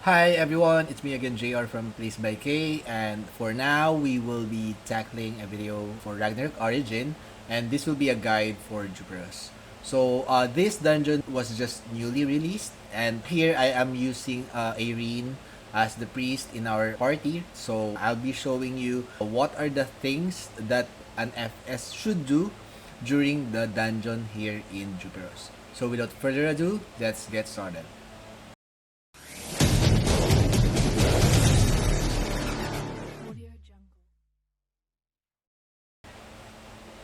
Hi everyone, it's me again JR from Place by K, and for now we will be tackling a video for Ragnarok Origin, and this will be a guide for Juperos. This dungeon was just newly released, and here I am using Irene as the priest in our party. So I'll be showing you what are the things that an FS should do during the dungeon here in Juperos. So without further ado, let's get started.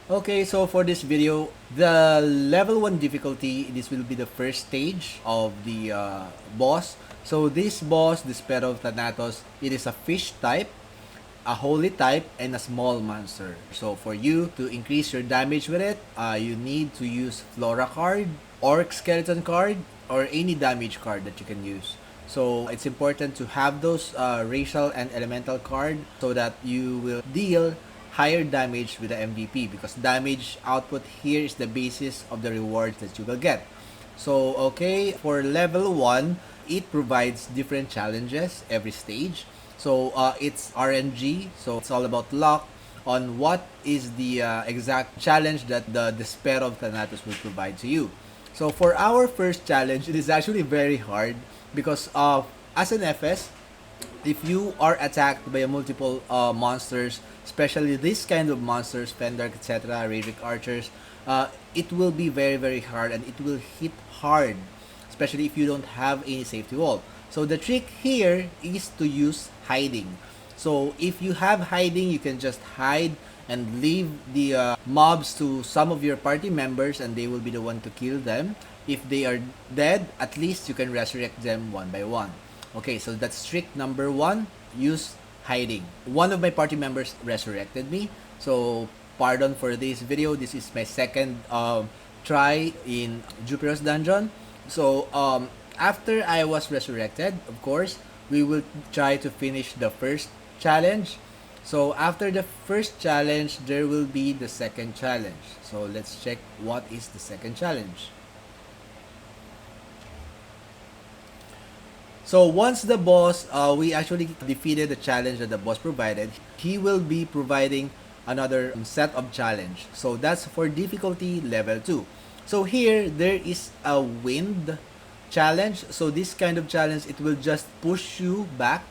Okay, so for this video, the level 1 difficulty, this will be the first stage of the boss. So this boss, the Sparrow of Thanatos, it is a fish type, a holy type, and a small monster. So for you to increase your damage with it, you need to use Flora card, Orc Skeleton card, or any damage card that you can use. So it's important to have those racial and elemental card so that you will deal higher damage with the MVP, because damage output here is the basis of the rewards that you will get. So okay, for level 1, it provides different challenges every stage. So it's RNG, so it's all about luck on what is the exact challenge that the Despair of Thanatos will provide to you. So for our first challenge, it is actually very hard because as an FS, if you are attacked by multiple monsters, especially this kind of monsters, Fendark, etc., Ravic archers, it will be very hard, and it will hit hard, especially if you don't have any safety wall. So the trick here is to use hiding. So if you have hiding, you can just hide and leave the mobs to some of your party members, and they will be the one to kill them. If they are dead, at least you can resurrect them one by one. Okay, so that's trick number 1. Use hiding. One of my party members resurrected me. So pardon for this video. This is my second try in Juperos dungeon. So after I was resurrected, of course, we will try to finish the first challenge. So after the first challenge, there will be the second challenge. So let's check what is the second challenge. So once the boss, we actually defeated the challenge that the boss provided, he will be providing another set of challenge. So that's for difficulty level 2. So here, there is a wind challenge. So this kind of challenge, it will just push you back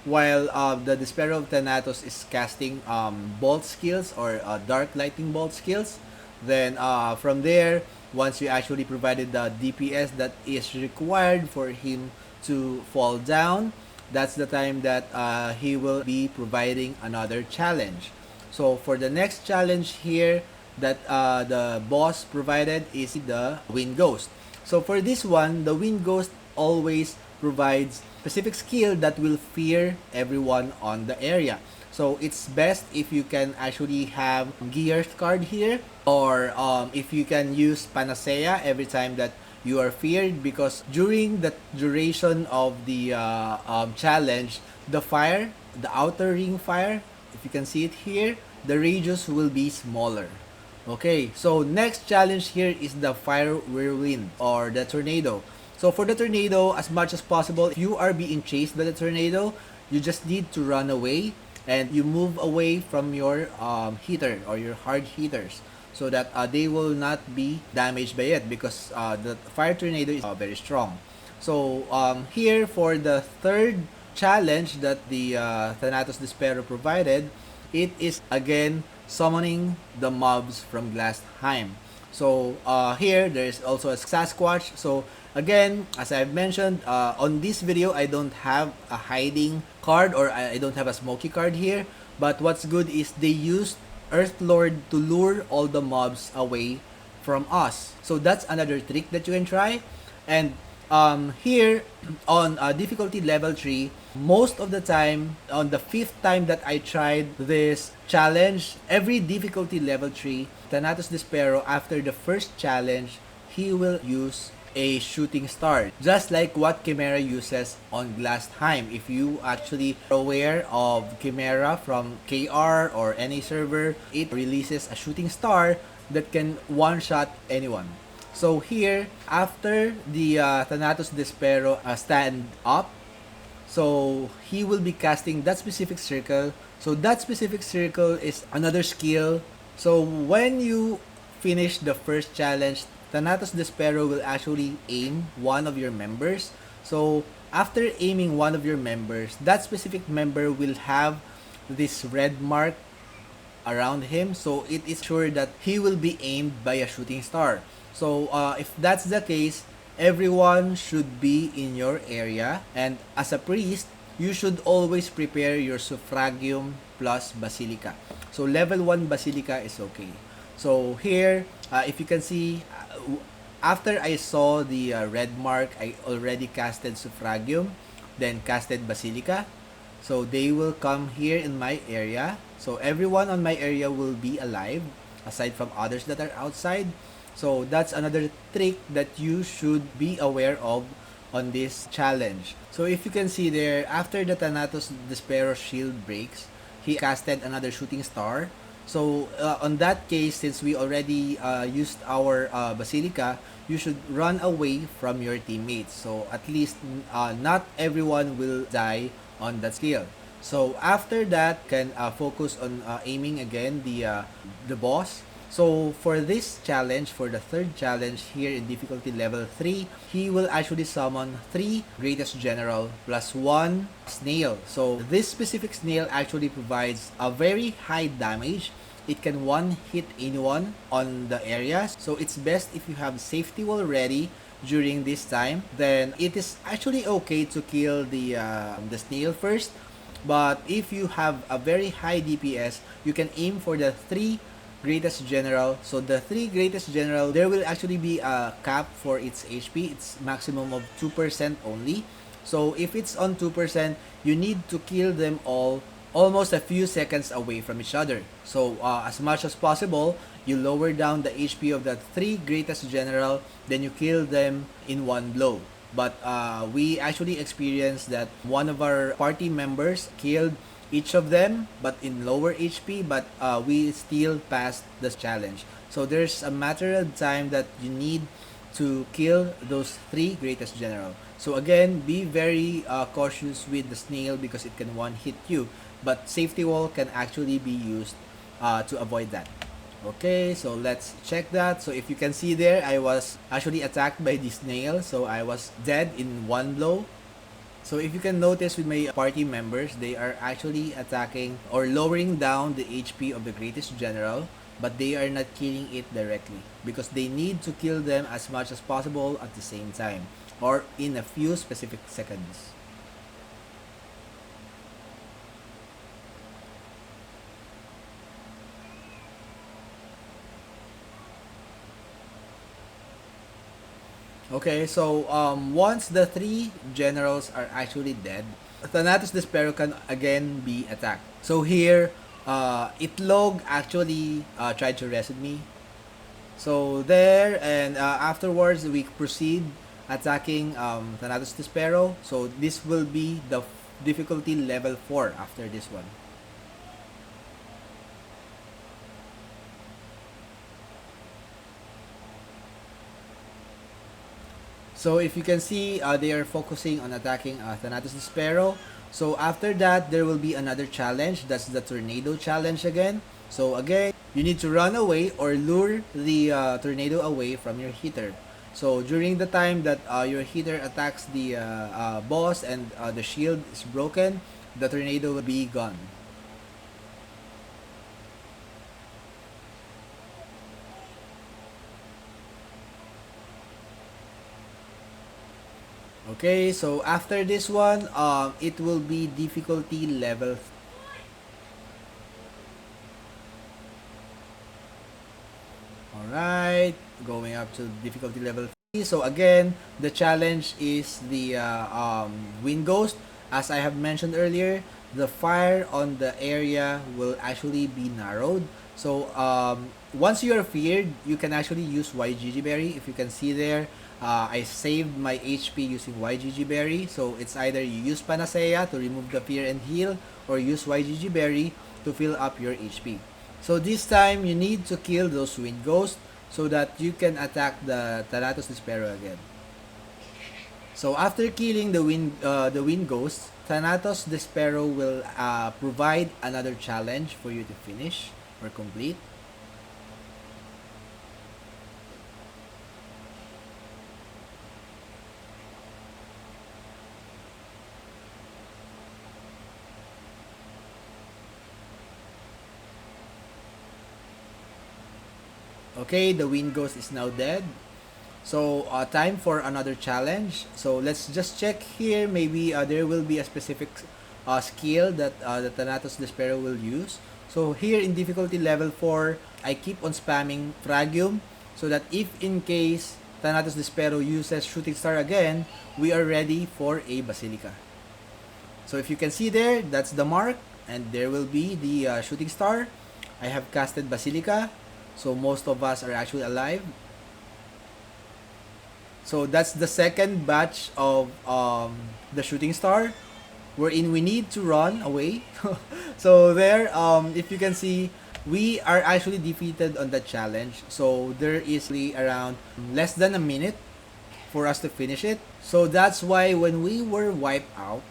while the Despair of Thanatos is casting bolt skills, or dark lightning bolt skills. Then from there, once you actually provided the DPS that is required for him to fall down, that's the time that he will be providing another challenge. So for the next challenge here that the boss provided is the Wind Ghost. So for this one, the Wind Ghost always provides specific skill that will fear everyone on the area. So it's best if you can actually have Gears card here, or if you can use Panacea every time that you are feared, because during the duration of the challenge, the fire, the outer ring fire, if you can see it here, the radius will be smaller. Okay, so next challenge here is the fire whirlwind, or the tornado. So for the tornado, as much as possible, if you are being chased by the tornado, you just need to run away, and you move away from your heater or your hard heaters, so that they will not be damaged by it, because the fire tornado is very strong. So here for the third challenge that the Thanatos Despero provided, it is again summoning the mobs from Glastheim. So here there is also a Sasquatch. So again, as I've mentioned, on this video I don't have a hiding card, or I don't have a smoky card here, but what's good is they used Earth Lord to lure all the mobs away from us. So that's another trick that you can try. And here on difficulty level 3, most of the time, on the 5th time that I tried this challenge, every difficulty level 3, Thanatos Despero, after the first challenge, he will use a shooting star, just like what Chimera uses on Glastheim. If you actually are aware of Chimera from KR or any server, it releases a shooting star that can one-shot anyone. So here, after the Thanatos Despero stand up, So he will be casting that specific circle. So that specific circle is another skill. So when you finish the first challenge, Thanatos Despero will actually aim one of your members. So after aiming one of your members, that specific member will have this red mark around him, so it is sure that he will be aimed by a shooting star. So if that's the case, everyone should be in your area, and as a priest, you should always prepare your suffragium plus basilica. So level 1 basilica is okay. So here, if you can see, after I saw the red mark, I already casted suffragium, then casted basilica. So they will come here in my area. So everyone on my area will be alive, aside from others that are outside. So that's another trick that you should be aware of on this challenge. So if you can see there, after the Thanatos Despero shield breaks, he casted another shooting star. So on that case, since we already used our Basilica, you should run away from your teammates. So at least not everyone will die on that skill. So after that, can focus on aiming again the boss. So for this challenge, for the third challenge here in difficulty level 3, he will actually summon 3 greatest general plus 1 snail. So this specific snail actually provides a very high damage. It can one hit anyone on the area. So it's best if you have safety wall ready during this time. Then it is actually okay to kill the snail first. But if you have a very high DPS, you can aim for the 3 greatest general. So the 3 greatest general, there will actually be a cap for its HP. It's maximum of 2% only. So if it's on 2%, you need to kill them all almost a few seconds away from each other. So as much as possible, you lower down the HP of the 3 greatest general, then you kill them in one blow. But we actually experienced that one of our party members killed each of them, but in lower HP, but we still passed this challenge. So there's a matter of time that you need to kill those 3 greatest general. So again, be very cautious with the snail because it can one hit you, but safety wall can actually be used to avoid that. Okay, so let's check that. So if you can see there, I was actually attacked by the snail, so I was dead in one blow. So if you can notice with my party members, they are actually attacking or lowering down the HP of the greatest general, but they are not killing it directly because they need to kill them as much as possible at the same time or in a few specific seconds. Okay, so once the 3 generals are actually dead, Thanatos Despero can again be attacked. So here, Itlog actually tried to reset me. So there, and afterwards we proceed attacking Thanatos Despero. So this will be the difficulty level 4 after this one. So if you can see, they are focusing on attacking Thanatos Despero. So after that, there will be another challenge. That's the Tornado Challenge again. So again, you need to run away or lure the tornado away from your hitter. So during the time that your hitter attacks the boss and the shield is broken, the tornado will be gone. Okay, so after this one, it will be difficulty level. Alright, going up to difficulty level 3. So again, the challenge is the Wind Ghost. As I have mentioned earlier, the fire on the area will actually be narrowed. So once you are feared, you can actually use YGG Berry. If you can see there, I saved my HP using YGG Berry. So it's either you use Panacea to remove the fear and heal, or use YGG Berry to fill up your HP. So this time, you need to kill those Wind Ghosts so that you can attack the Thanatos Despero again. So after killing the wind ghost, Thanatos Despero will provide another challenge for you to finish or complete. Okay, the wind ghost is now dead. So time for another challenge. So let's just check here. Maybe there will be a specific skill that the Thanatos Despero will use. So here in difficulty level 4, I keep on spamming Fragium so that if in case Thanatos Despero uses Shooting Star again, we are ready for a Basilica. So if you can see there, that's the mark, and there will be the Shooting Star. I have casted Basilica, so most of us are actually alive. So that's the second batch of the Shooting Star, wherein we need to run away. So there, if you can see, we are actually defeated on that challenge. So there is around less than a minute for us to finish it. So that's why when we were wiped out,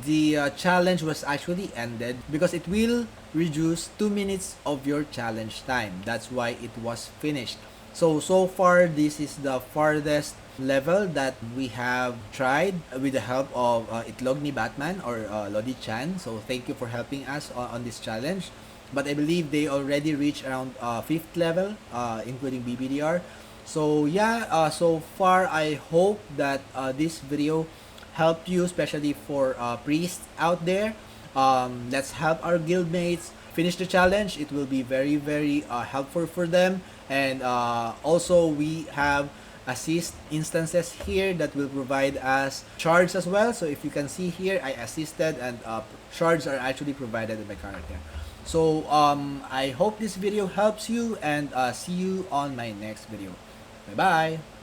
the challenge was actually ended because it will reduce 2 minutes of your challenge time. That's why it was finished. So far, this is the farthest level that we have tried with the help of Itlogni Batman or Lodi Chan. So thank you for helping us on this challenge. But I believe they already reached around 5th level, including BBDR. So yeah, so far I hope that this video helped you, especially for priests out there. Let's help our guildmates finish the challenge. It will be very, very helpful for them. And also we have assist instances here that will provide us shards as well. So if you can see here, I assisted and shards are actually provided in my character. So I hope this video helps you, and see you on my next video. Bye bye.